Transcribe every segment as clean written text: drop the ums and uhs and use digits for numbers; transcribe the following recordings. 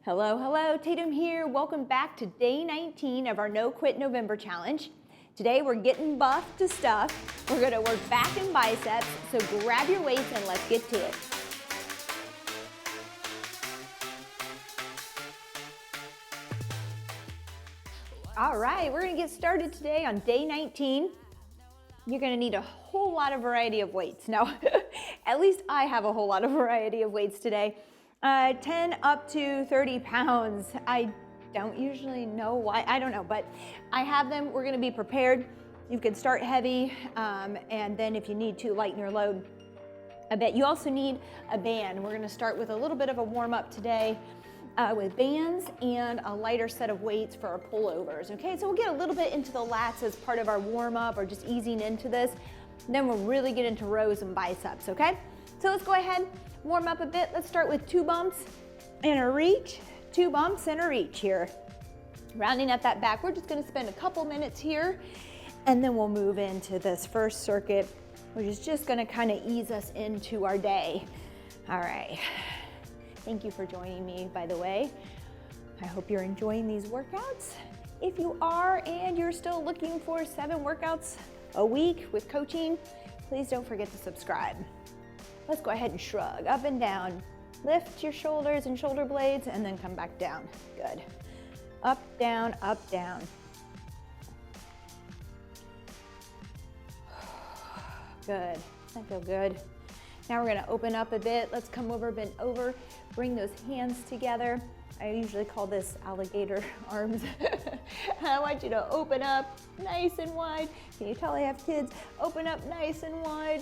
Hello, hello, Tatum here. Welcome back to day 19 of our No Quit November challenge. Today we're getting buff to stuff. We're gonna work back and biceps, so grab your weights and let's get to it. All right, we're gonna get started today on day 19. You're gonna need a whole lot of variety of weights. Now, at least I have a whole lot of variety of weights today. 10 up to 30 pounds. I don't usually know why, I don't know, but I have them. We're gonna be prepared. You can start heavy, and then if you need to, lighten your load a bit. You also need a band. We're gonna start with a little bit of a warm up today with bands and a lighter set of weights for our pullovers, okay? So we'll get a little bit into the lats as part of our warm up or just easing into this. Then we'll really get into rows and biceps, okay? So let's go ahead, warm up a bit. Let's start with 2 bumps and a reach, 2 bumps and a reach here. Rounding up that back, we're just gonna spend a couple minutes here and then we'll move into this first circuit, which is just gonna kind of ease us into our day. All right, thank you for joining me, by the way. I hope you're enjoying these workouts. If you are and you're still looking for 7 workouts a week with coaching, please don't forget to subscribe. Let's go ahead and shrug up and down. Lift your shoulders and shoulder blades and then come back down. Good. Up, down, up, down. Good. I feel good. Now we're gonna open up a bit. Let's come over, bend over, bring those hands together. I usually call this alligator arms. I want you to open up nice and wide. Can you tell I have kids? Open up nice and wide.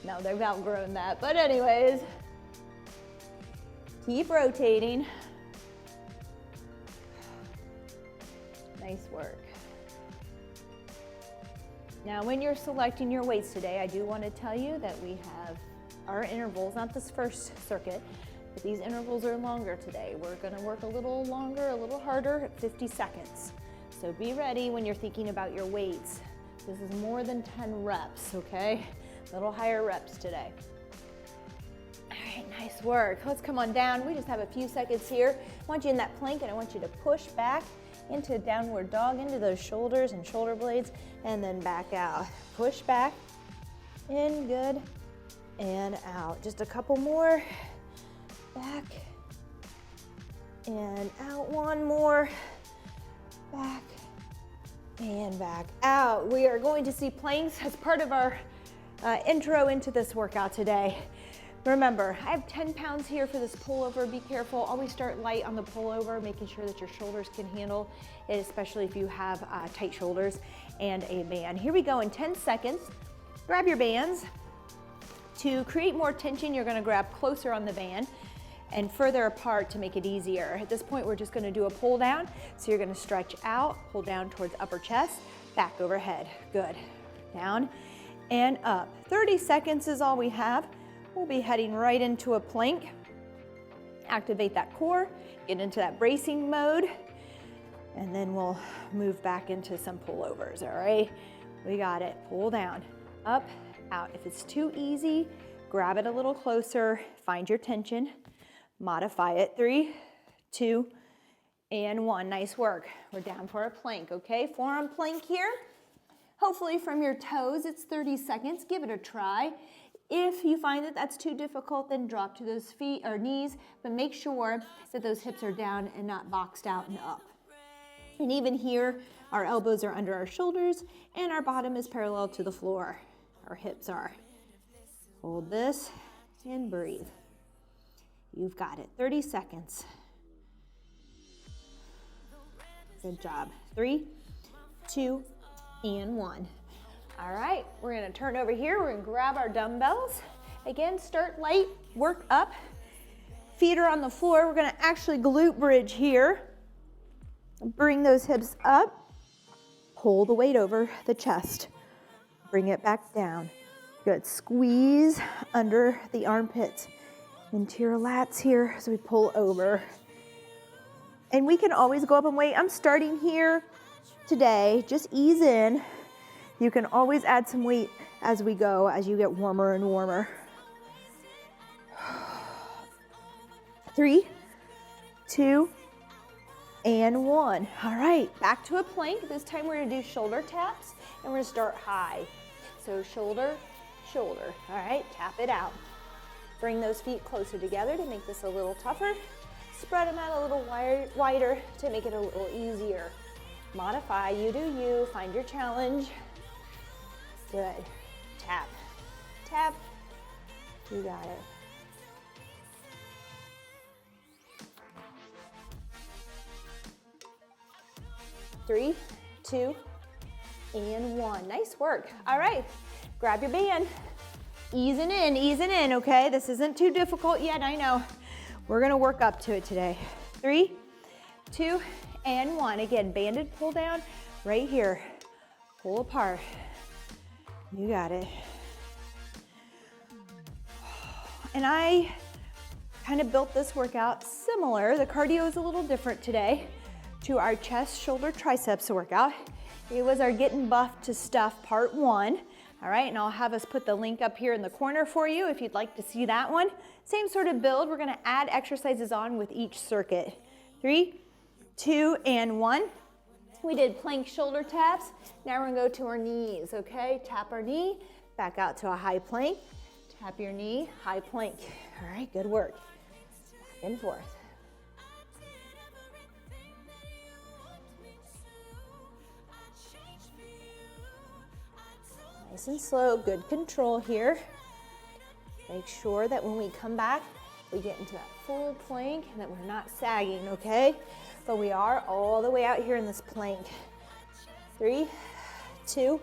No, they've outgrown that, but anyways, keep rotating. Nice work. Now, when you're selecting your weights today, I do want to tell you that we have our intervals, not this first circuit, but these intervals are longer today. We're gonna work a little longer, a little harder at 50 seconds. So be ready when you're thinking about your weights. This is more than 10 reps, okay? A little higher reps today. All right, nice work. Let's come on down. We just have a few seconds here. I want you in that plank and I want you to push back into a downward dog, into those shoulders and shoulder blades, and then back out. Push back, in, good, and out. Just a couple more. Back, and out. One more. Back, and back out. We are going to see planks as part of our intro into this workout today. Remember, I have 10 pounds here for this pullover. Be careful, always start light on the pullover, making sure that your shoulders can handle it, especially if you have tight shoulders and a band. Here we go in 10 seconds. Grab your bands. To create more tension, you're gonna grab closer on the band and further apart to make it easier. At this point, we're just gonna do a pull down. So you're gonna stretch out, pull down towards upper chest, back overhead. Good. Down and up. 30 seconds is all we have. We'll be heading right into a plank. Activate that core, get into that bracing mode, and then we'll move back into some pullovers, all right? We got it. Pull down, up, out. If it's too easy, grab it a little closer, find your tension, modify it. 3, 2, and 1. Nice work. We're down for a plank, okay? Forearm plank here. Hopefully from your toes, it's 30 seconds. Give it a try. If you find that that's too difficult, then drop to those feet or knees, but make sure that those hips are down and not boxed out and up. And even here, our elbows are under our shoulders and our bottom is parallel to the floor. Our hips are. Hold this and breathe. You've got it. 30 seconds. Good job. 3, 2, and 1. All right, we're gonna turn over here. We're gonna grab our dumbbells. Again, start light, work up. Feet are on the floor. We're gonna actually glute bridge here. Bring those hips up. Pull the weight over the chest. Bring it back down. Good, squeeze under the armpits into your lats here as we pull over. And we can always go up and wait. I'm starting here today, just ease in. You can always add some weight as we go, as you get warmer and warmer. 3, 2, and 1. All right, back to a plank. This time we're gonna do shoulder taps, and we're gonna start high. So shoulder, shoulder. All right, tap it out. Bring those feet closer together to make this a little tougher. Spread them out a little wider to make it a little easier. Modify, you do you, find your challenge. Good. Tap, tap. You got it. Three, 2, and 1. Nice work. All right, grab your band. Easing in, okay? This isn't too difficult yet, I know. We're gonna work up to it today. 3, 2, and 1. Again, banded pull down right here. Pull apart. You got it. And I kind of built this workout similar. The cardio is a little different today to our chest, shoulder, triceps workout. It was our Getting Buff to Stuff part 1. All right, and I'll have us put the link up here in the corner for you if you'd like to see that one. Same sort of build. We're gonna add exercises on with each circuit. 3, 2, and 1. We did plank shoulder taps. Now we're gonna go to our knees, okay? Tap our knee, back out to a high plank. Tap your knee, high plank. All right, good work. Back and forth. Nice and slow, good control here. Make sure that when we come back, we get into that full plank and that we're not sagging, okay? But we are all the way out here in this plank. 3, 2,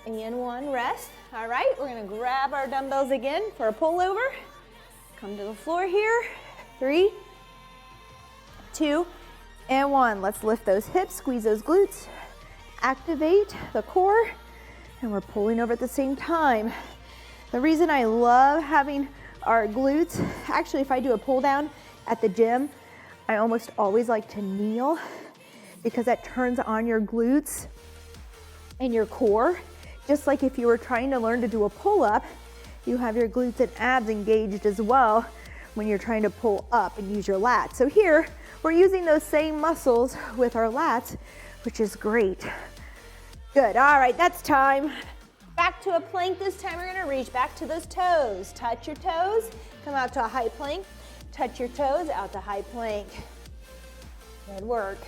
and 1, rest. All right, we're gonna grab our dumbbells again for a pullover. Come to the floor here. 3, 2, and 1. Let's lift those hips, squeeze those glutes, activate the core, and we're pulling over at the same time. The reason I love having our glutes, actually if I do a pull down at the gym, I almost always like to kneel because that turns on your glutes and your core. Just like if you were trying to learn to do a pull-up, you have your glutes and abs engaged as well when you're trying to pull up and use your lats. So here, we're using those same muscles with our lats, which is great. Good, all right, that's time. Back to a plank this time. We're gonna reach back to those toes. Touch your toes, come out to a high plank. Touch your toes, out to high plank. Good work.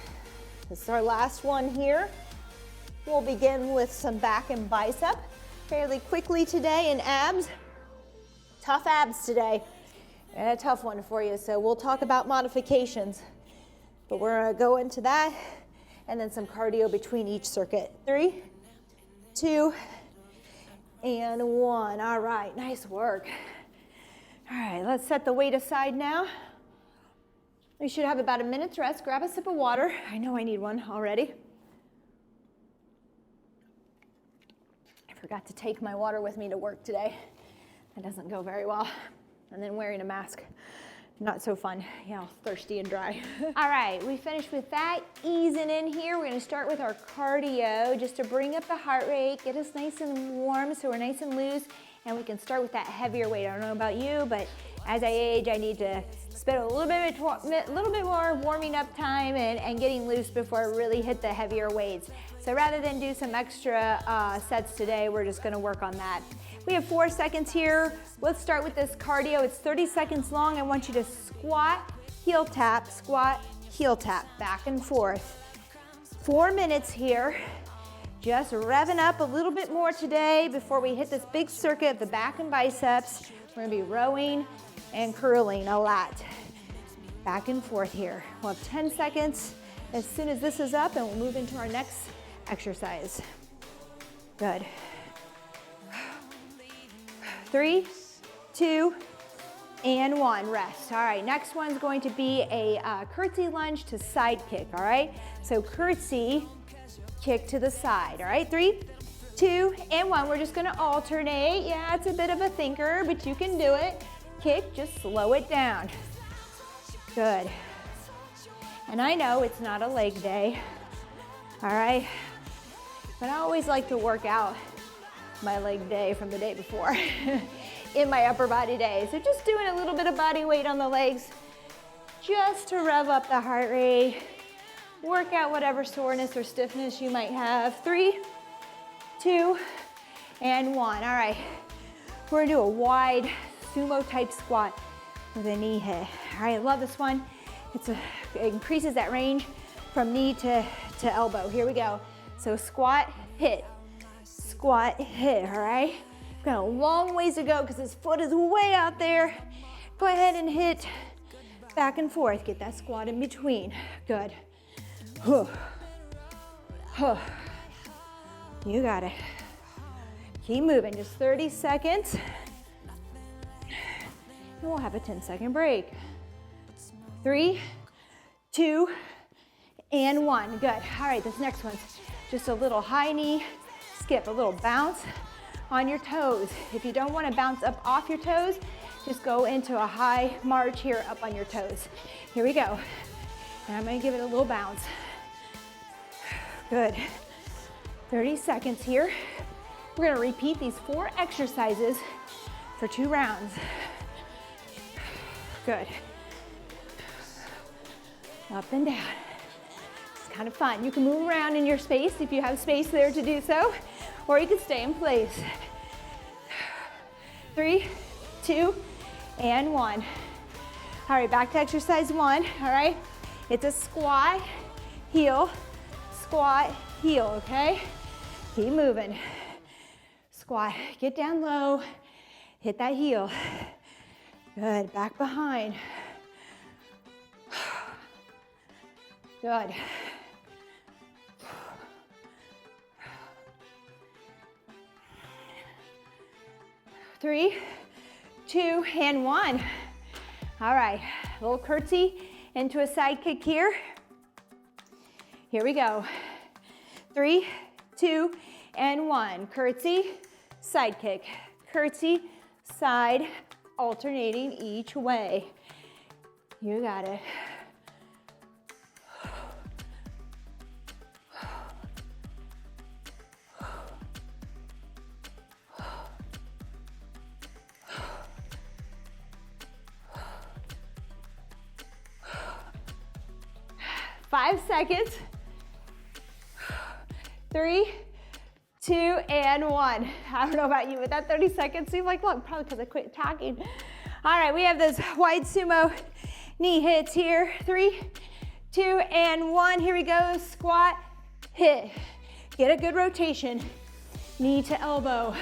This is our last one here. We'll begin with some back and bicep fairly quickly today, and abs. Tough abs today, and a tough one for you, so we'll talk about modifications. But we're gonna go into that, and then some cardio between each circuit. 3, 2, and 1. All right, nice work. All right, let's set the weight aside now. We should have about a minute's rest. Grab a sip of water. I know I need one already. I forgot to take my water with me to work today. That doesn't go very well. And then wearing a mask, not so fun. You know, thirsty and dry. All right, we finished with that. Easing in here, we're gonna start with our cardio just to bring up the heart rate, get us nice and warm so we're nice and loose, and we can start with that heavier weight. I don't know about you, but as I age, I need to spend a little bit more warming up time and getting loose before I really hit the heavier weights. So rather than do some extra sets today, we're just gonna work on that. We have 4 seconds here. Let's start with this cardio. It's 30 seconds long. I want you to squat, heel tap, back and forth. 4 minutes here. Just revving up a little bit more today before we hit this big circuit of the back and biceps. We're gonna be rowing and curling a lot. Back and forth here. We'll have 10 seconds as soon as this is up, and we'll move into our next exercise. Good. 3, 2, and 1, rest. All right, next one's going to be a curtsy lunge to side kick, all right? So curtsy, kick to the side, all right? 3, 2, and 1. We're just gonna alternate. Yeah, it's a bit of a thinker, but you can do it. Kick, just slow it down. Good. And I know it's not a leg day, all right? But I always like to work out my leg day from the day before in my upper body day. So just doing a little bit of body weight on the legs just to rev up the heart rate, work out whatever soreness or stiffness you might have. 3, 2, and 1. All right, we're gonna do a wide sumo type squat with a knee hit. All right, I love this one. It increases that range from knee to elbow. Here we go. So squat, hit, squat, hit, all right? We've got a long ways to go because his foot is way out there. Go ahead and hit back and forth. Get that squat in between. Good. You got it. Keep moving, just 30 seconds. And we'll have a 10-second break. 3, 2, and 1. Good. All right, this next one's just a little high knee skip, a little bounce on your toes. If you don't want to bounce up off your toes, just go into a high march here up on your toes. Here we go. And I'm going to give it a little bounce. Good. 30 seconds here. We're going to repeat these 4 exercises for 2 rounds. Good. Up and down. It's kind of fun. You can move around in your space if you have space there to do so, or you can stay in place. 3, 2, and 1. All right, back to exercise 1, all right? It's a squat, heel, okay? Keep moving. Squat, get down low, hit that heel. Good, back behind. Good. Three, 2, and 1. All right, a little curtsy into a side kick here. Here we go. 3, 2, and 1. Curtsy, side kick. Curtsy, side, alternating each way. You got it. Five seconds. 3, 2, and 1. I don't know about you, but that 30 seconds seemed like long, probably because I quit talking. All right, we have those wide sumo knee hits here. 3, 2, and 1. Here we go. Squat, hit. Get a good rotation. Knee to elbow,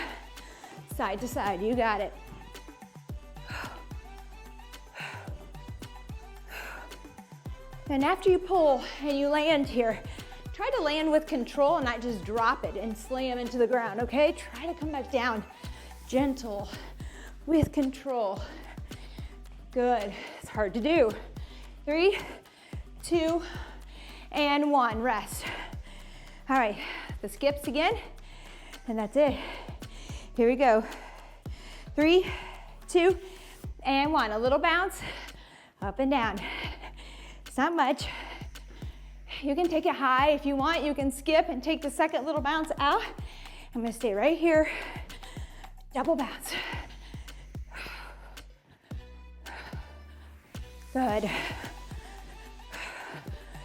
side to side. You got it. And after you pull and you land here, try to land with control and not just drop it and slam into the ground, okay? Try to come back down, gentle, with control. Good, it's hard to do. 3, 2, and 1, rest. All right, the skips again, and that's it. Here we go. 3, 2, and 1, a little bounce, up and down. It's not much. You can take it high if you want. You can skip and take the second little bounce out. I'm gonna stay right here. Double bounce. Good.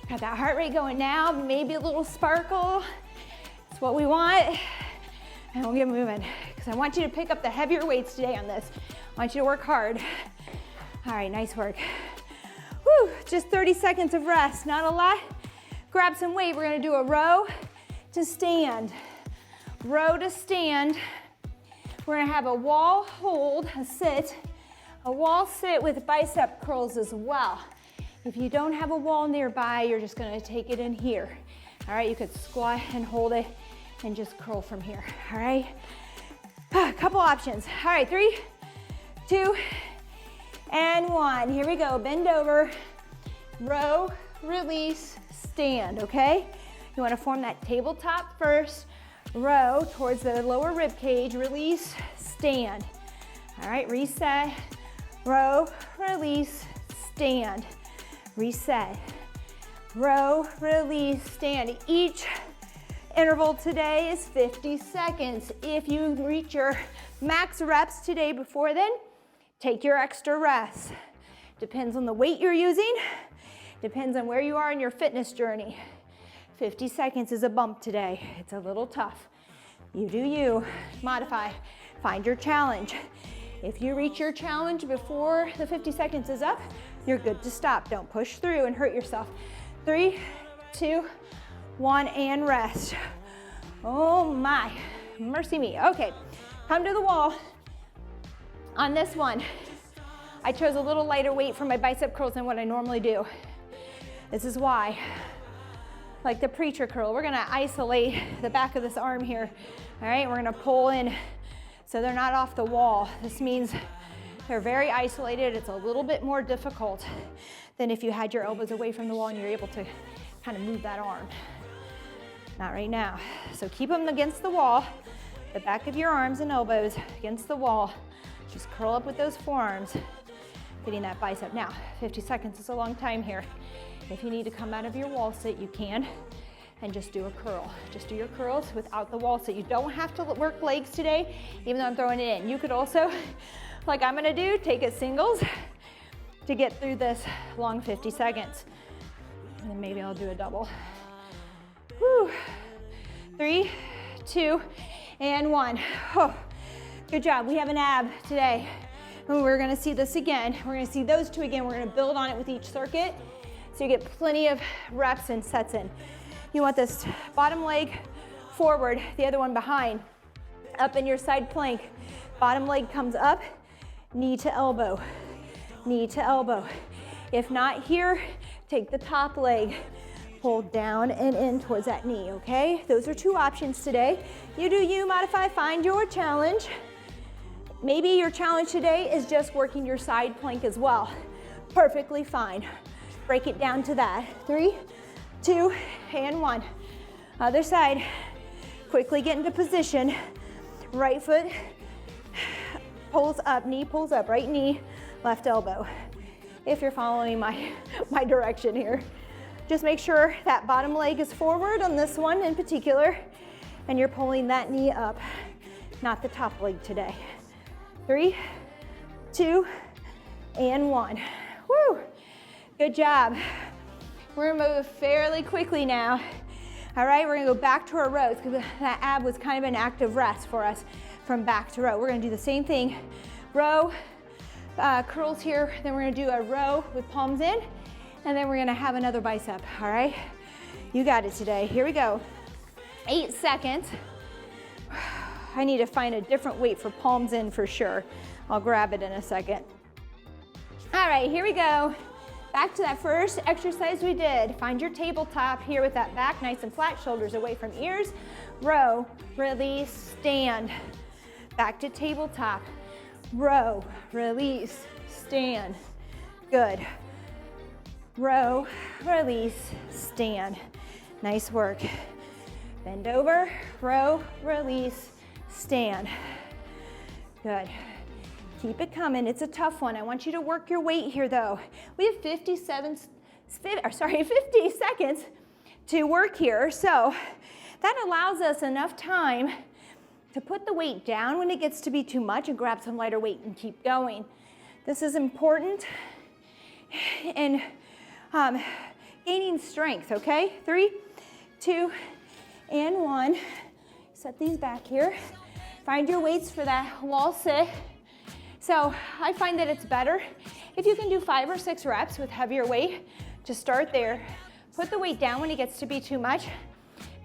Got that heart rate going now, maybe a little sparkle. It's what we want. And we'll get moving, because I want you to pick up the heavier weights today on this. I want you to work hard. All right, nice work. Whew, just 30 seconds of rest, not a lot. Grab some weight. We're gonna do a row to stand. Row to stand. We're gonna have a wall hold, a sit, a wall sit with bicep curls as well. If you don't have a wall nearby, you're just gonna take it in here. All right, you could squat and hold it and just curl from here, all right? A couple options. All right, 3, 2, and 1. Here we go, bend over, row, release, stand, okay? You wanna form that tabletop first, row towards the lower rib cage, release, stand. All right, reset, row, release, stand. Reset, row, release, stand. Each interval today is 50 seconds. If you reach your max reps today before then, take your extra rest. Depends on the weight you're using. Depends on where you are in your fitness journey. 50 seconds is a bump today. It's a little tough. You do you. Modify. Find your challenge. If you reach your challenge before the 50 seconds is up, you're good to stop. Don't push through and hurt yourself. 3, 2, 1, and rest. Oh my, mercy me. Okay, come to the wall. On this one, I chose a little lighter weight for my bicep curls than what I normally do. This is why. Like the preacher curl, we're gonna isolate the back of this arm here. All right, we're gonna pull in so they're not off the wall. This means they're very isolated. It's a little bit more difficult than if you had your elbows away from the wall and you're able to kind of move that arm. Not right now. So keep them against the wall, the back of your arms and elbows against the wall. Just curl up with those forearms, getting that bicep. Now, 50 seconds is a long time here. If you need to come out of your wall sit, you can, and just do a curl. Just do your curls without the wall sit. You don't have to work legs today, even though I'm throwing it in. You could also, like I'm gonna do, take it singles to get through this long 50 seconds. And then maybe I'll do a double. Whew. 3, 2, and 1. Oh, good job. We have an ab today. And we're gonna see this again. We're gonna see those two again. We're gonna build on it with each circuit so you get plenty of reps and sets in. You want this bottom leg forward, the other one behind. Up in your side plank. Bottom leg comes up, knee to elbow, knee to elbow. If not here, take the top leg, pull down and in towards that knee, okay? Those are two options today. You do you, modify, find your challenge. Maybe your challenge today is just working your side plank as well. Perfectly fine. Break it down to that. 3, 2, and 1. Other side. Quickly get into position. Right foot pulls up, knee pulls up, right knee, left elbow. If you're following my direction here. Just make sure that bottom leg is forward on this one in particular, and you're pulling that knee up, not the top leg today. 3, 2, and 1. Woo! Good job. We're gonna move fairly quickly now. All right, we're gonna go back to our rows because that ab was kind of an active rest for us from back to row. We're gonna do the same thing. Row, curls here, then we're gonna do a row with palms in, and then we're gonna have another bicep, all right? You got it today. Here we go. 8 seconds. I need to find a different weight for palms in for sure. I'll grab it in a second. All right, here we go. Back to that first exercise we did. Find your tabletop here with that back nice and flat, shoulders away from ears. Row, release, stand. Back to tabletop. Row, release, stand. Good. Row, release, stand. Nice work. Bend over, row, release, stand. Good. Keep it coming. It's a tough one. I want you to work your weight here though. We have 50 seconds to work here. So that allows us enough time to put the weight down when it gets to be too much and grab some lighter weight and keep going. This is important in gaining strength, okay? 3, 2, and 1. Set these back here. Find your weights for that wall sit. So I find that it's better if you can do 5 or 6 reps with heavier weight. Just start there. Put the weight down when it gets to be too much.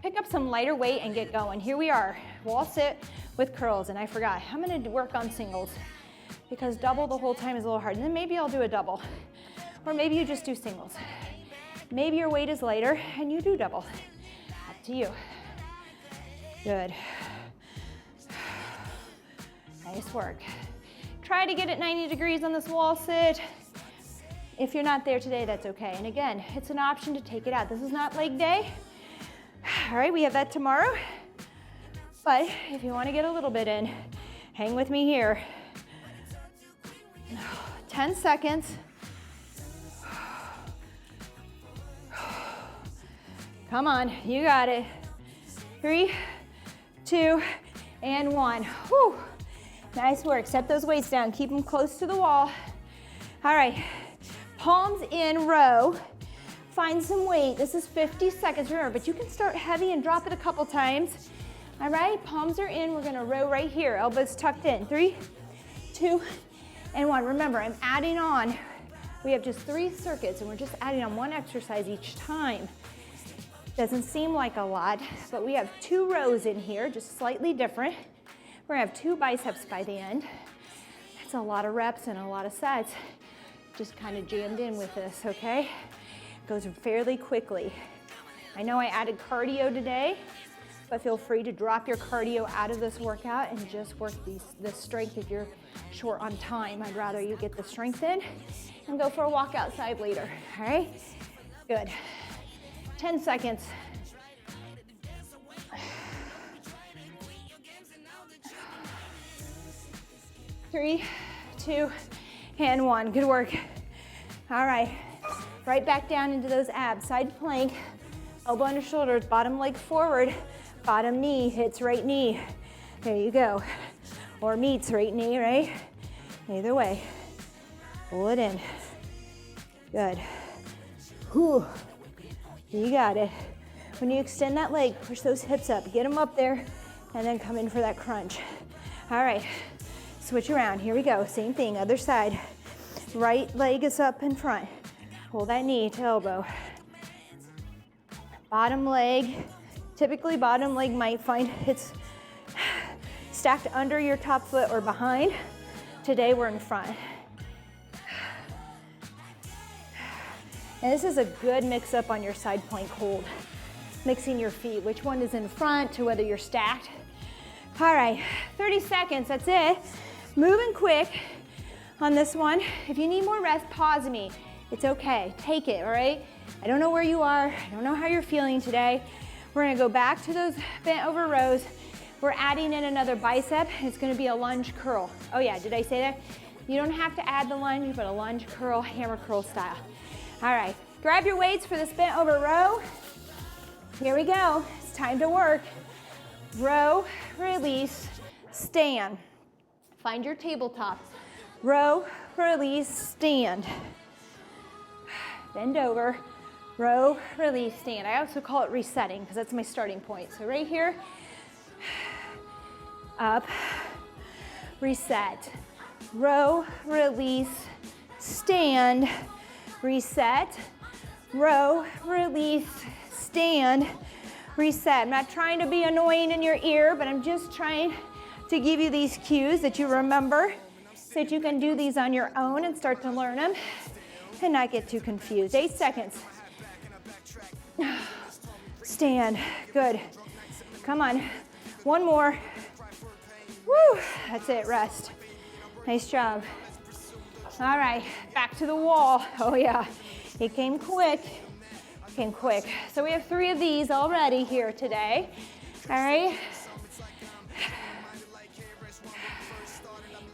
Pick up some lighter weight and get going. Here we are, wall sit with curls. And I forgot, I'm gonna work on singles because double the whole time is a little hard. And then maybe I'll do a double. Or maybe you just do singles. Maybe your weight is lighter and you do double. Up to you. Good. Nice work. Try to get it 90 degrees on this wall sit. If you're not there today, that's okay. And again, it's an option to take it out. This is not leg day. All right, we have that tomorrow. But if you want to get a little bit in, hang with me here. 10 seconds. Come on, you got it. 3, 2, and 1. Whew. Nice work. Set those weights down. Keep them close to the wall. All right. Palms in, row. Find some weight. This is 50 seconds, remember, but you can start heavy and drop it a couple times. All right, palms are in. We're gonna row right here. Elbows tucked in. 3, 2, and 1. Remember, I'm adding on. We have just 3 circuits, and we're just adding on 1 exercise each time. Doesn't seem like a lot, but we have 2 rows in here, just slightly different. We're gonna have 2 biceps by the end. That's a lot of reps and a lot of sets. Just kind of jammed in with this, okay? Goes fairly quickly. I know I added cardio today, but feel free to drop your cardio out of this workout and just work the strength if you're short on time. I'd rather you get the strength in and go for a walk outside later, all right? Good. 10 seconds. Three, 2, and 1. Good work. All right. Right back down into those abs. Side plank. Elbow under shoulders. Bottom leg forward. Bottom knee hits right knee. There you go. Or meets right knee, right? Either way. Pull it in. Good. Whew. You got it. When you extend that leg, push those hips up. Get them up there, and then come in for that crunch. All right. Switch around. Here we go. Same thing. Other side. Right leg is up in front. Pull that knee to elbow. Bottom leg. Typically, bottom leg might find it's stacked under your top foot or behind. Today, we're in front. And this is a good mix up on your side plank hold. Mixing your feet, which one is in front to whether you're stacked. All right, 30 seconds, that's it. Moving quick on this one. If you need more rest, pause me. It's okay, take it, all right? I don't know where you are, I don't know how you're feeling today. We're gonna go back to those bent over rows. We're adding in another bicep. It's gonna be a lunge curl. Oh yeah, did I say that? You don't have to add the lunge, but a lunge curl, hammer curl style. All right, grab your weights for this bent over row. Here we go, it's time to work. Row, release, stand. Find your tabletop. Row, release, stand. Bend over, row, release, stand. I also call it resetting because that's my starting point. So right here, up, reset. Row, release, stand, reset. Row, release, stand, reset. I'm not trying to be annoying in your ear, but I'm just trying to give you these cues that you remember so that you can do these on your own and start to learn them and not get too confused. 8 seconds. Stand, good. Come on, one more. Woo, that's it, rest. Nice job. All right, back to the wall. Oh yeah, it came quick. So we have 3 of these already here today. All right.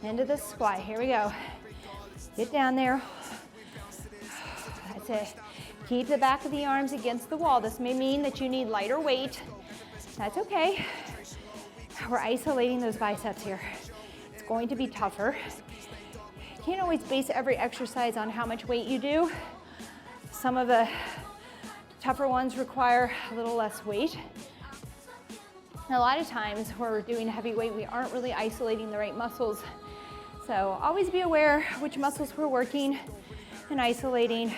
Into the squat, here we go. Get down there. That's it. Keep the back of the arms against the wall. This may mean that you need lighter weight. That's okay. We're isolating those biceps here. It's going to be tougher. You can't always base every exercise on how much weight you do. Some of the tougher ones require a little less weight. And a lot of times when we're doing heavy weight, we aren't really isolating the right muscles. So always be aware which muscles we're working and isolating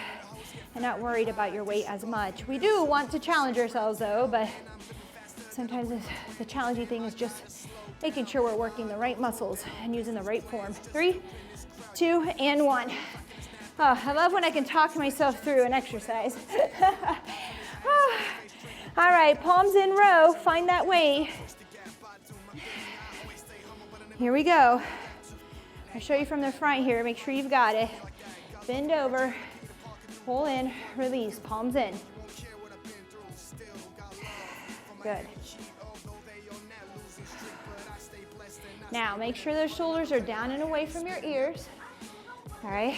and not worried about your weight as much. We do want to challenge ourselves though, but sometimes the challenging thing is just making sure we're working the right muscles and using the right form. 3, 2, and 1. Oh, I love when I can talk myself through an exercise. All right, palms in row, find that weight. Here we go. I'll show you from the front here, make sure you've got it. Bend over, pull in, release, palms in. Good. Now, make sure those shoulders are down and away from your ears. All right.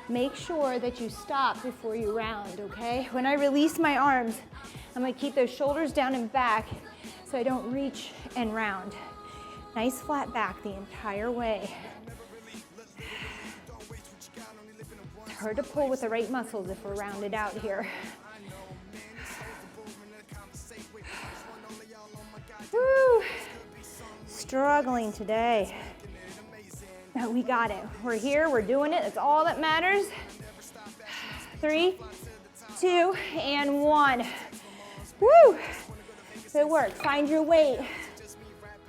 Make sure that you stop before you round, okay? When I release my arms, I'm gonna keep those shoulders down and back so I don't reach and round. Nice flat back the entire way. Hard to pull with the right muscles if we're rounded out here. Woo! Struggling today. But we got it. We're here, we're doing it. That's all that matters. 3, 2, and 1. Woo! Good work. Find your weight.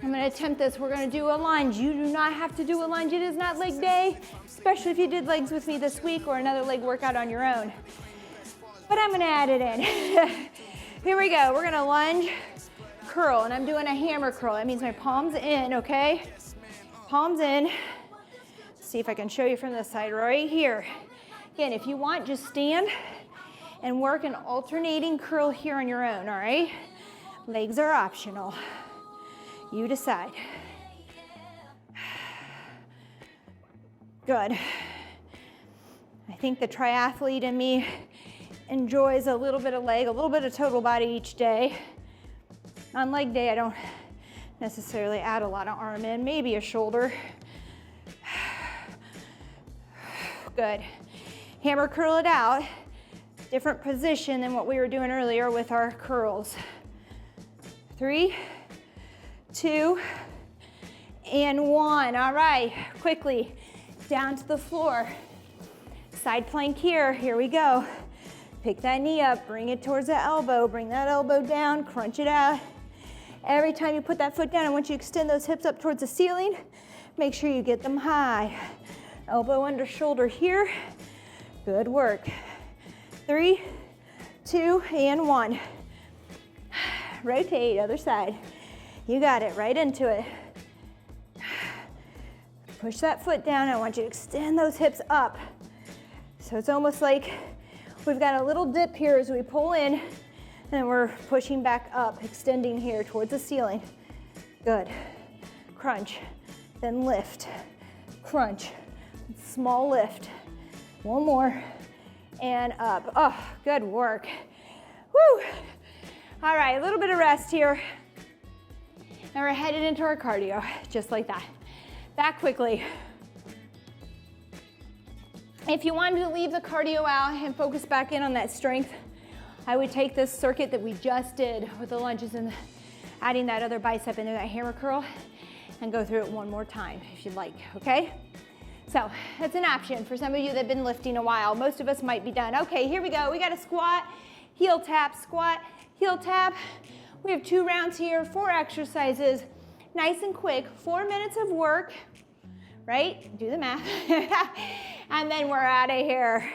I'm going to attempt this. We're going to do a lunge. You do not have to do a lunge. It is not leg day, especially if you did legs with me this week or another leg workout on your own. But I'm going to add it in. Here we go. We're going to lunge, curl, and I'm doing a hammer curl. That means my palms in, okay? Palms in. See if I can show you from this side right here. Again, if you want, just stand and work an alternating curl here on your own, all right? Legs are optional. You decide. Good. I think the triathlete in me enjoys a little bit of leg, a little bit of total body each day. On leg day, I don't necessarily add a lot of arm in, maybe a shoulder. Good. Hammer curl it out. Different position than what we were doing earlier with our curls. 3, 2, and 1. All right, quickly down to the floor. Side plank here. Here we go. Pick that knee up, bring it towards that elbow, bring that elbow down, crunch it out. Every time you put that foot down, I want you to extend those hips up towards the ceiling. Make sure you get them high. Elbow under shoulder here. Good work. 3, 2, and 1. Rotate, other side. You got it, right into it. Push that foot down. I want you to extend those hips up. So it's almost like we've got a little dip here as we pull in, and we're pushing back up, extending here towards the ceiling. Good. Crunch, then lift. Crunch, small lift. One more, and up. Oh, good work. Woo! All right, a little bit of rest here. And we're headed into our cardio, just like that. Back quickly. If you wanted to leave the cardio out and focus back in on that strength, I would take this circuit that we just did with the lunges and adding that other bicep into that hammer curl and go through it one more time if you'd like, okay? So that's an option for some of you that have been lifting a while. Most of us might be done. Okay, here we go. We got a squat, heel tap, squat, heel tap. We have 2 rounds here, 4 exercises, nice and quick, 4 minutes of work, right? Do the math. And then we're out of here.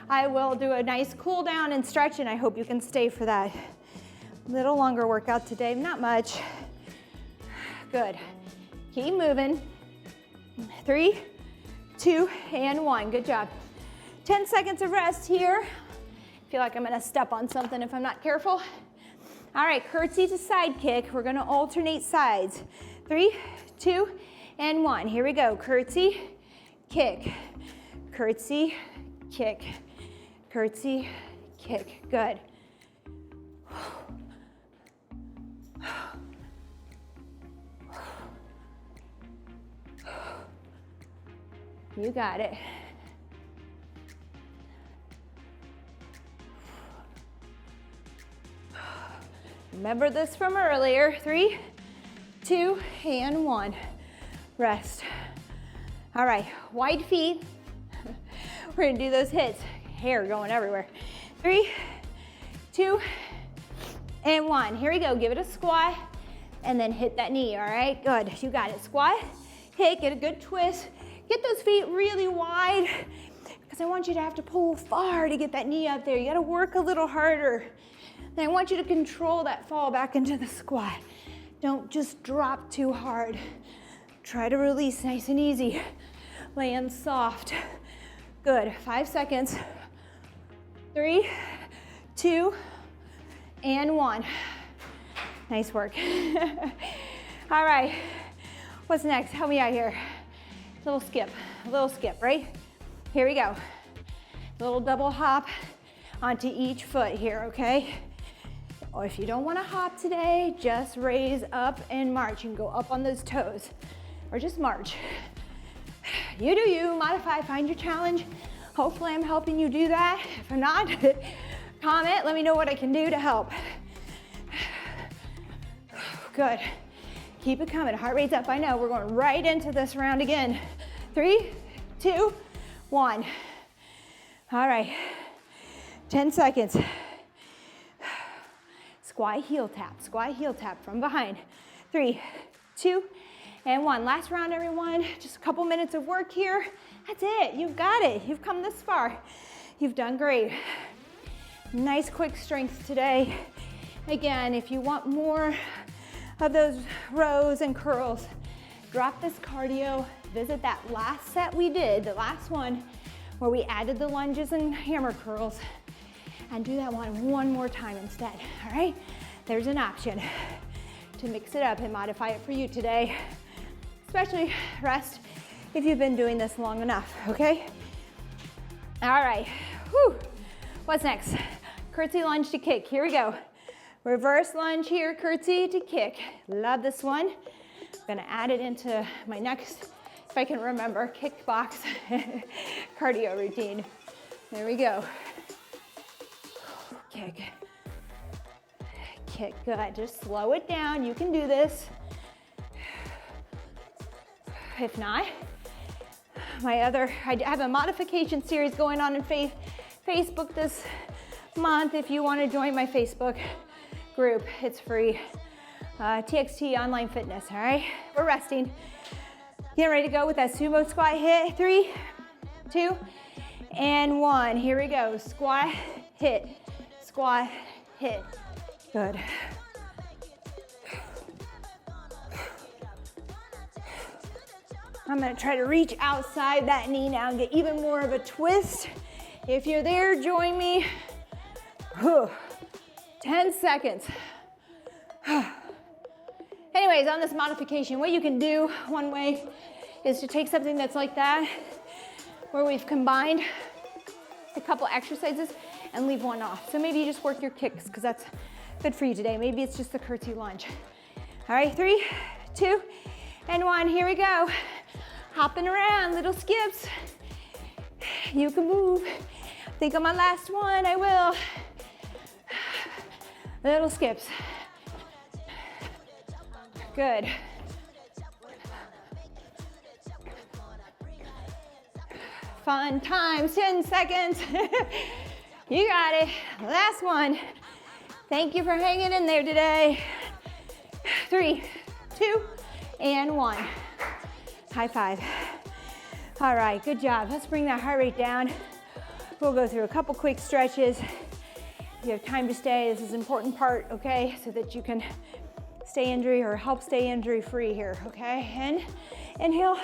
I will do a nice cool down and stretch, and I hope you can stay for that. Little longer workout today, not much. Good. Keep moving. 3, 2, and 1. Good job. 10 seconds of rest here. Feel like I'm gonna step on something if I'm not careful. All right, curtsy to side kick. We're gonna alternate sides. 3, 2, and 1. Here we go. Curtsy, kick. Curtsy, kick. Curtsy, kick. Good. You got it. Remember this from earlier. 3, 2, and 1. Rest. All right, wide feet. We're gonna do those hits. Hair going everywhere. 3, 2, and 1. Here we go. Give it a squat and then hit that knee, all right? Good. You got it. Squat, hit, get a good twist. Get those feet really wide because I want you to have to pull far to get that knee up there. You gotta work a little harder. And I want you to control that fall back into the squat. Don't just drop too hard. Try to release nice and easy. Land soft. Good. 5 seconds. 3, 2, and 1. Nice work. All right. What's next? Help me out here. Little skip, right? Here we go. Little double hop onto each foot here, okay? Or if you don't want to hop today, just raise up and march and go up on those toes. Or just march. You do you, modify, find your challenge. Hopefully I'm helping you do that. If I'm not, comment, let me know what I can do to help. Good. Keep it coming. Heart rate's up. I know. We're going right into this round again. 3, 2, 1. All right. 10 seconds. Squat heel tap. Squat heel tap from behind. 3, 2, and 1. Last round, everyone. Just a couple minutes of work here. That's it. You've got it. You've come this far. You've done great. Nice quick strength today. Again, if you want more of those rows and curls, drop this cardio, visit that last set we did, the last one where we added the lunges and hammer curls, and do that one more time instead, all right? There's an option to mix it up and modify it for you today, especially rest if you've been doing this long enough, okay? All right, whew. What's next? Curtsy lunge to kick, here we go. Reverse lunge here, curtsy to kick. Love this one. I'm gonna add it into my next, if I can remember, kickbox cardio routine. There we go. Kick. Kick, good. Just slow it down. You can do this. If not, I have a modification series going on in Facebook this month. If you want to join my Facebook group, it's free. TXT Online Fitness, all right? We're resting. Getting ready to go with that sumo squat hit. 3, 2, and 1. Here we go. Squat, hit, squat, hit. Good. I'm gonna try to reach outside that knee now and get even more of a twist. If you're there, join me. 10 seconds. Anyways, on this modification, what you can do, one way, is to take something that's like that, where we've combined a couple exercises and leave one off. So maybe you just work your kicks, because that's good for you today. Maybe it's just the curtsy lunge. All right, 3, 2, and 1. Here we go. Hopping around, little skips. You can move. Think on my last one, I will. Little skips. Good. Fun times, 10 seconds. You got it. Last one. Thank you for hanging in there today. 3, 2, and 1. High five. All right, good job. Let's bring that heart rate down. We'll go through a couple quick stretches. If you have time to stay, this is an important part, okay? So that you can stay injury or help stay injury free here, okay? Inhale,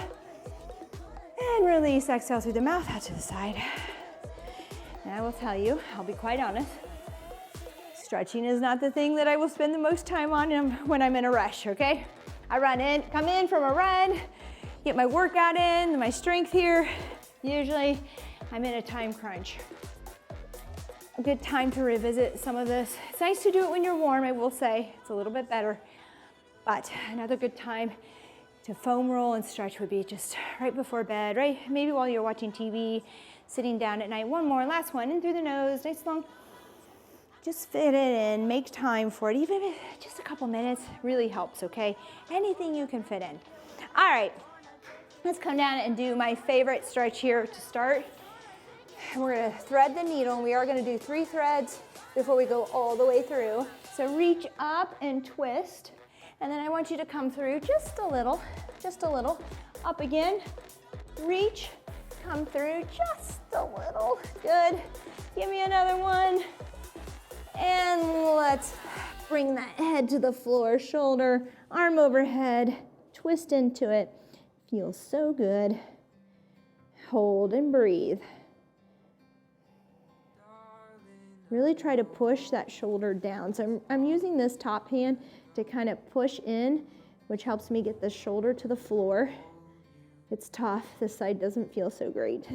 and release, exhale through the mouth, out to the side. And I will tell you, I'll be quite honest, stretching is not the thing that I will spend the most time on when I'm in a rush, okay? I come in from a run, get my workout in, my strength here. Usually I'm in a time crunch. A good time to revisit some of this. It's nice to do it when you're warm, I will say. It's a little bit better. But another good time to foam roll and stretch would be just right before bed, right? Maybe while you're watching TV, sitting down at night. One more, last one, in through the nose, nice long. Just fit it in, make time for it. Even if just a couple minutes really helps, okay? Anything you can fit in. All right, let's come down and do my favorite stretch here to start. We're gonna thread the needle, and we are gonna do 3 threads before we go all the way through. So reach up and twist, and then I want you to come through just a little, up again, reach, come through just a little, good. Give me another one, and let's bring that head to the floor, shoulder, arm overhead, twist into it. Feels so good. Hold and breathe. Really try to push that shoulder down. So I'm using this top hand to kind of push in, which helps me get the shoulder to the floor. It's tough. This side doesn't feel so great.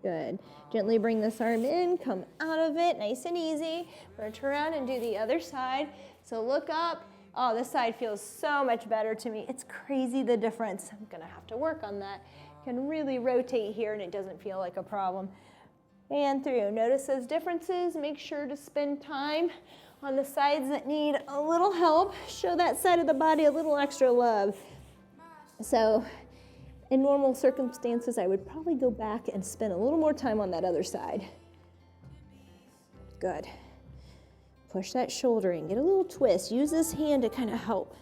Good. Gently bring this arm in, come out of it, nice and easy. We're gonna turn around and do the other side. So look up, Oh, this side feels so much better to me. It's crazy the difference. I'm gonna have to work on that. Can really rotate here and it doesn't feel like a problem. And through. Notice those differences. Make sure to spend time on the sides that need a little help. Show that side of the body a little extra love. So in normal circumstances, I would probably go back and spend a little more time on that other side. Good. Push that shoulder in, get a little twist. Use this hand to kind of help.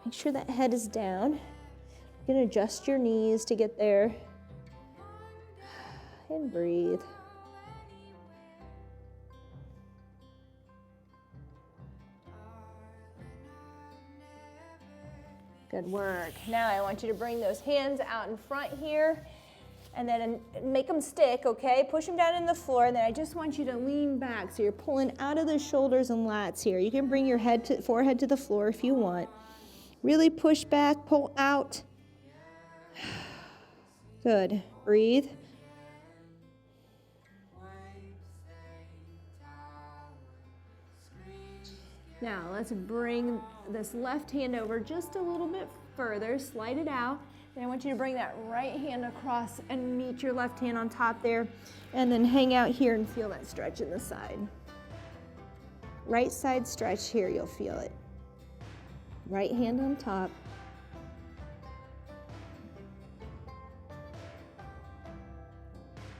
Make sure that head is down. You're gonna adjust your knees to get there. And breathe. Good work. Now I want you to bring those hands out in front here and then make them stick, okay? Push them down in the floor, and then I just want you to lean back. So you're pulling out of the shoulders and lats here. You can bring your forehead to the floor if you want. Really push back, pull out. Good. Breathe. Now let's bring this left hand over just a little bit further, slide it out. Then I want you to bring that right hand across and meet your left hand on top there, and then hang out here and feel that stretch in the side. Right side stretch here, you'll feel it. Right hand on top.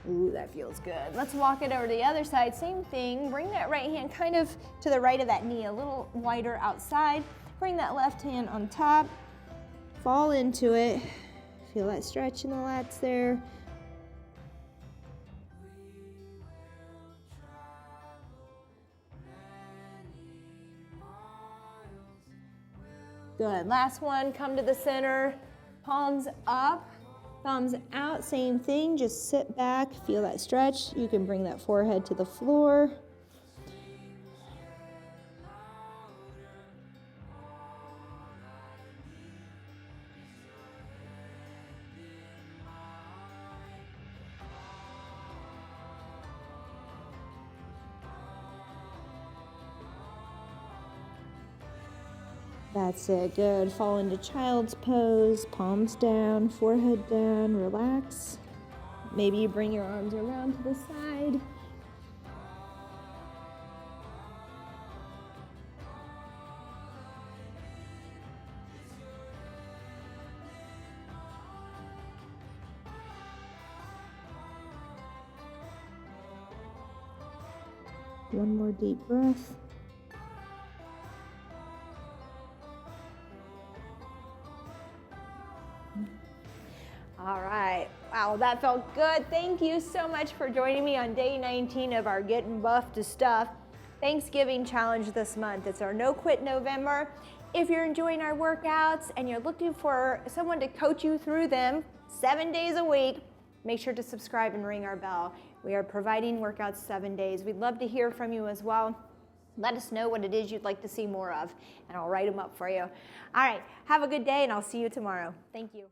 Ooh, that feels good. Let's walk it over to the other side. Same thing. Bring that right hand kind of to the right of that knee, a little wider outside. Bring that left hand on top. Fall into it. Feel that stretch in the lats there. Good. Last one. Come to the center. Palms up. Thumbs out, same thing, just sit back, feel that stretch. You can bring that forehead to the floor. That's it, good. Fall into child's pose, palms down, forehead down, relax. Maybe you bring your arms around to the side. One more deep breath. All right, wow, that felt good. Thank you so much for joining me on day 19 of our Getting Buff to Stuff Thanksgiving challenge this month. It's our No Quit November. If you're enjoying our workouts and you're looking for someone to coach you through them 7 days a week, make sure to subscribe and ring our bell. We are providing workouts 7 days. We'd love to hear from you as well. Let us know what it is you'd like to see more of, and I'll write them up for you. All right, have a good day, and I'll see you tomorrow. Thank you.